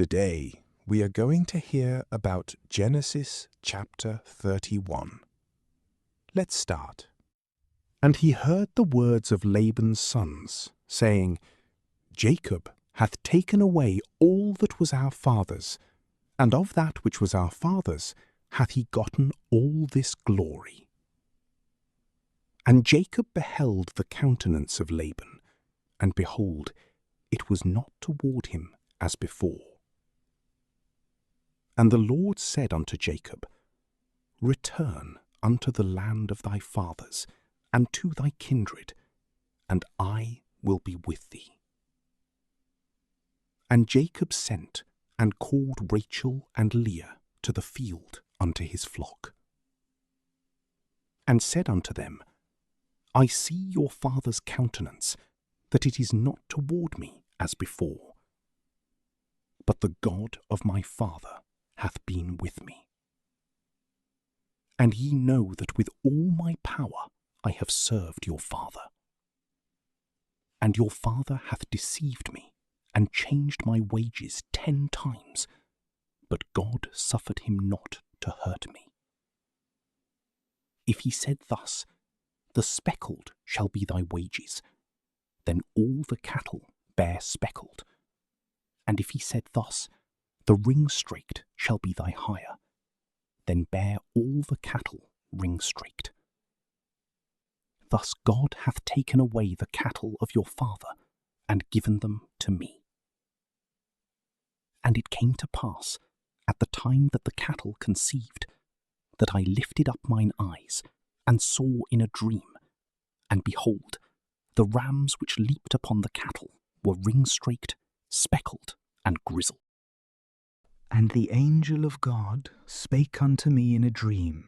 Today, we are going to hear about Genesis chapter 31. Let's start. And he heard the words of Laban's sons, saying, Jacob hath taken away all that was our father's, and of that which was our father's hath he gotten all this glory. And Jacob beheld the countenance of Laban, and behold, it was not toward him as before. And the Lord said unto Jacob, Return unto the land of thy fathers, and to thy kindred, and I will be with thee. And Jacob sent, and called Rachel and Leah to the field unto his flock, and said unto them, I see your father's countenance, that it is not toward me as before. But the God of my father hath been with me. And ye know that with all my power I have served your father. And your father hath deceived me, and changed my wages 10 times, but God suffered him not to hurt me. If he said thus, The speckled shall be thy wages, then all the cattle bear speckled. And if he said thus, The ring-straked shall be thy hire, then bear all the cattle ring-straked. Thus God hath taken away the cattle of your father, and given them to me. And it came to pass, at the time that the cattle conceived, that I lifted up mine eyes, and saw in a dream, and behold, the rams which leaped upon the cattle were ring-straked, speckled, and grizzled. And the angel of God spake unto me in a dream,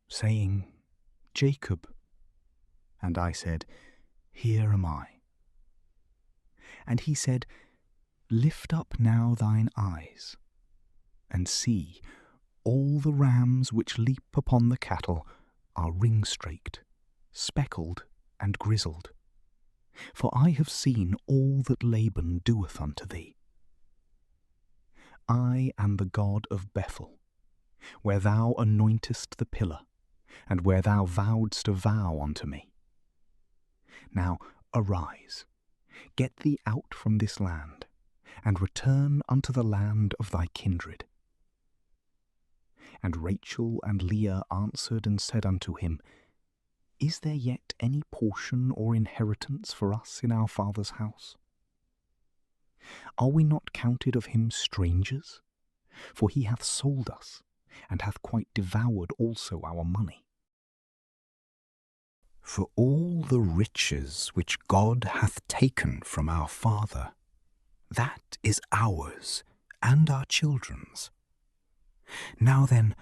saying, Jacob. And I said, Here am I. And he said, Lift up now thine eyes, and see, all the rams which leap upon the cattle are ring-straked, speckled, and grizzled. For I have seen all that Laban doeth unto thee. I am the God of Bethel, where thou anointest the pillar, and where thou vowedst a vow unto me. Now arise, get thee out from this land, and return unto the land of thy kindred. And Rachel and Leah answered and said unto him, Is there yet any portion or inheritance for us in our father's house? Are we not counted of him strangers? For he hath sold us, and hath quite devoured also our money. For all the riches which God hath taken from our father, that is ours and our children's. Now then,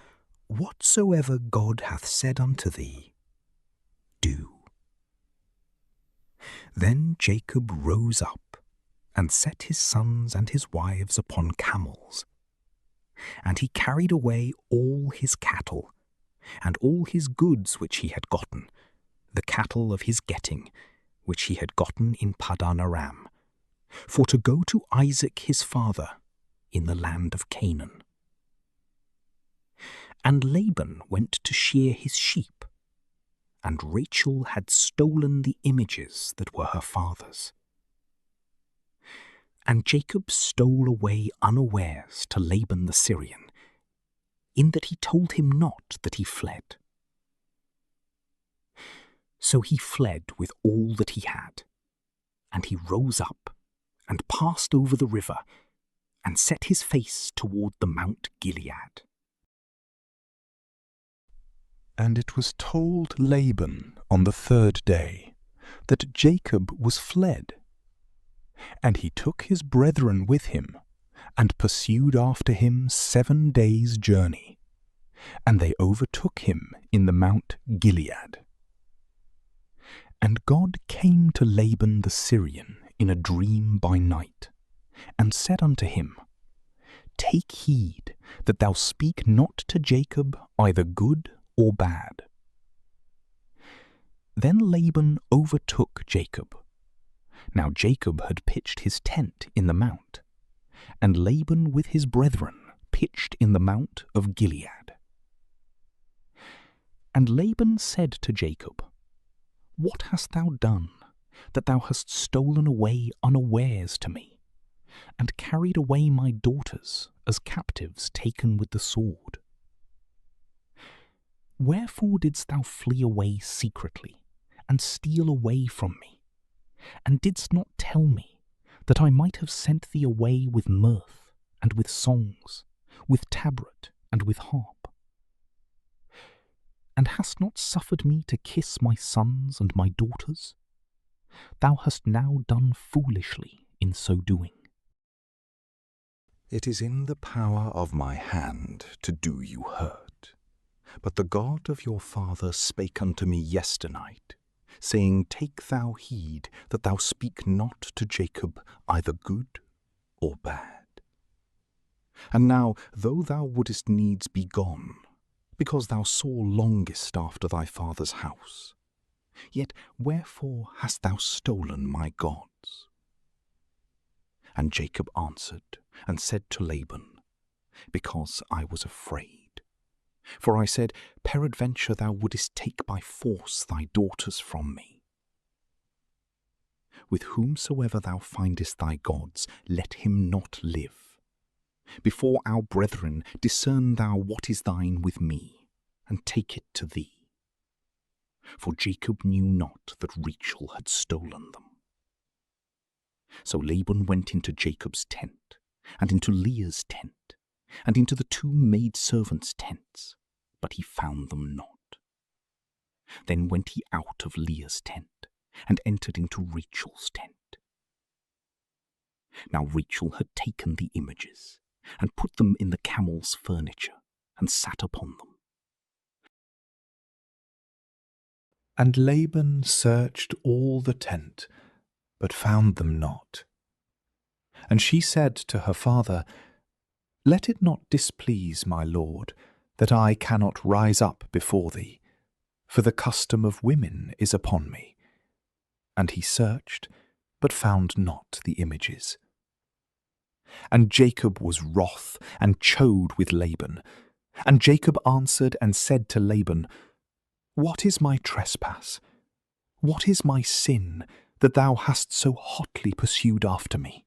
whatsoever God hath said unto thee, do. Then Jacob rose up, and set his sons and his wives upon camels. And he carried away all his cattle, and all his goods which he had gotten, the cattle of his getting, which he had gotten in Paddan Aram, for to go to Isaac his father in the land of Canaan. And Laban went to shear his sheep, and Rachel had stolen the images that were her father's. And Jacob stole away unawares to Laban the Syrian, in that he told him not that he fled. So he fled with all that he had, and he rose up, and passed over the river, and set his face toward the Mount Gilead. And it was told Laban on the 3rd day that Jacob was fled. And he took his brethren with him, and pursued after him 7 days' journey. And they overtook him in the Mount Gilead. And God came to Laban the Syrian in a dream by night, and said unto him, Take heed that thou speak not to Jacob either good or bad. Then Laban overtook Jacob. Now Jacob had pitched his tent in the mount, And Laban with his brethren pitched in the mount of Gilead. And Laban said to Jacob, What hast thou done, that thou hast stolen away unawares to me, and carried away my daughters as captives taken with the sword? Wherefore didst thou flee away secretly, and steal away from me, and didst not tell me, that I might have sent thee away with mirth, and with songs, with tabret, and with harp? And hast not suffered me to kiss my sons and my daughters? Thou hast now done foolishly in so doing. It is in the power of my hand to do you hurt. But the God of your father spake unto me yesternight, saying, Take thou heed that thou speak not to Jacob either good or bad. And now, though thou wouldest needs be gone, because thou sore longest after thy father's house, yet wherefore hast thou stolen my gods? And Jacob answered and said to Laban, Because I was afraid. For I said, Peradventure thou wouldest take by force thy daughters from me. With whomsoever thou findest thy gods, let him not live. Before our brethren discern thou what is thine with me, and take it to thee. For Jacob knew not that Rachel had stolen them. So Laban went into Jacob's tent, and into Leah's tent, and into the two maidservants' tents, but he found them not. Then went he out of Leah's tent, and entered into Rachel's tent. Now Rachel had taken the images, and put them in the camel's furniture, and sat upon them. And Laban searched all the tent, but found them not. And she said to her father, Let it not displease my lord, that I cannot rise up before thee, for the custom of women is upon me. And he searched, but found not the images. And Jacob was wroth, and chode with Laban. And Jacob answered and said to Laban, What is my trespass? What is my sin, that thou hast so hotly pursued after me?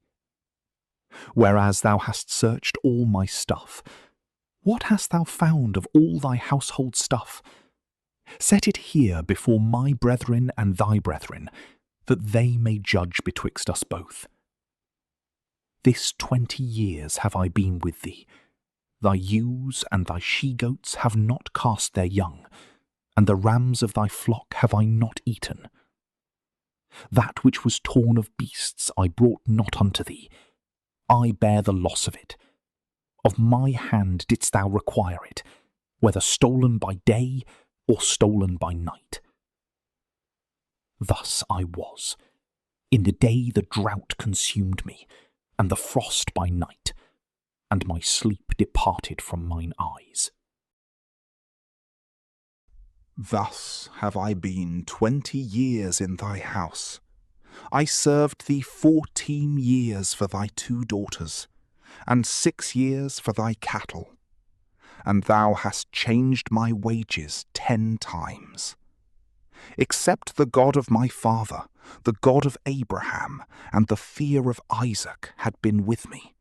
Whereas thou hast searched all my stuff, what hast thou found of all thy household stuff? Set it here before my brethren and thy brethren, that they may judge betwixt us both. This 20 years have I been with thee. Thy ewes and thy she-goats have not cast their young, and the rams of thy flock have I not eaten. That which was torn of beasts I brought not unto thee. I bear the loss of it. Of my hand didst thou require it, whether stolen by day or stolen by night. Thus I was. In the day the drought consumed me, and the frost by night, and my sleep departed from mine eyes. Thus have I been 20 years in thy house. I served thee 14 years for thy 2 daughters, and 6 years for thy cattle. And thou hast changed my wages 10 times. Except the God of my father, the God of Abraham, and the fear of Isaac had been with me,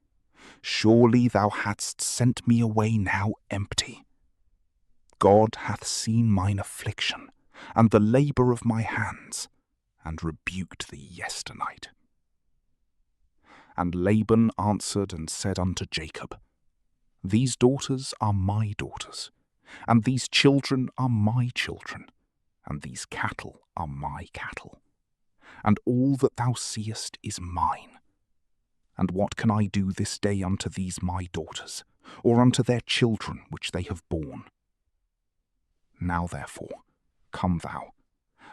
surely thou hadst sent me away now empty. God hath seen mine affliction, and the labour of my hands, and rebuked thee yesternight. And Laban answered and said unto Jacob, These daughters are my daughters, and these children are my children, and these cattle are my cattle, and all that thou seest is mine. And what can I do this day unto these my daughters, or unto their children which they have borne? Now therefore, come thou,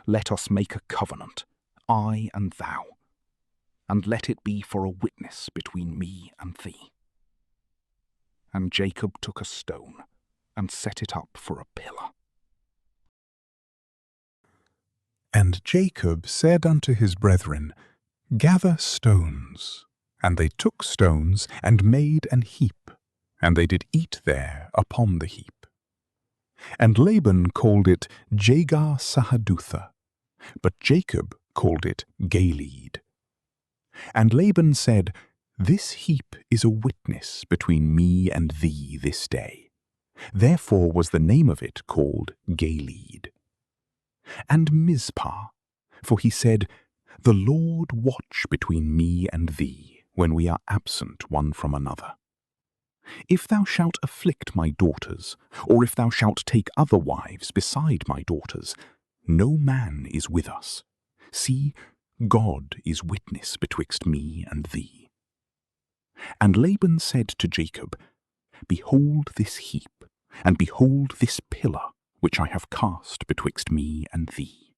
let us make a covenant, I and thou, and let it be for a witness between me and thee. And Jacob took a stone, and set it up for a pillar. And Jacob said unto his brethren, Gather stones, And they took stones, and made an heap, and they did eat there upon the heap. And Laban called it Jagar-Sahadutha, but Jacob called it Galeed. And Laban said, This heap is a witness between me and thee this day. Therefore was the name of it called Galeed. And Mizpah, for he said, The Lord watch between me and thee, when we are absent one from another. If thou shalt afflict my daughters, or if thou shalt take other wives beside my daughters, no man is with us. See, God is witness betwixt me and thee. And Laban said to Jacob, Behold this heap, and behold this pillar, which I have cast betwixt me and thee.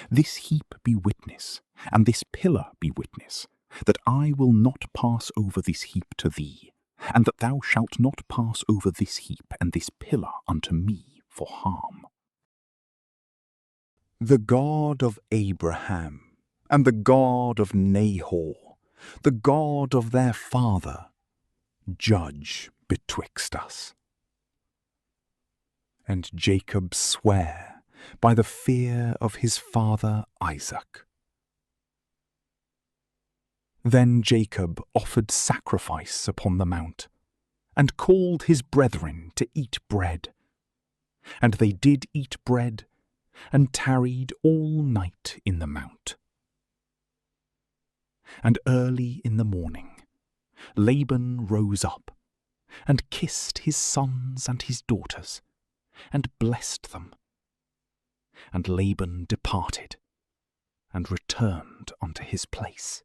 This heap be witness, and this pillar be witness, that I will not pass over this heap to thee, and that thou shalt not pass over this heap and this pillar unto me for harm. The God of Abraham, and the God of Nahor, the God of their father, judge betwixt us. And Jacob sware by the fear of his father Isaac. Then Jacob offered sacrifice upon the mount, and called his brethren to eat bread. And they did eat bread, and tarried all night in the mount. And early in the morning Laban rose up, and kissed his sons and his daughters, and blessed them. And Laban departed, and returned unto his place.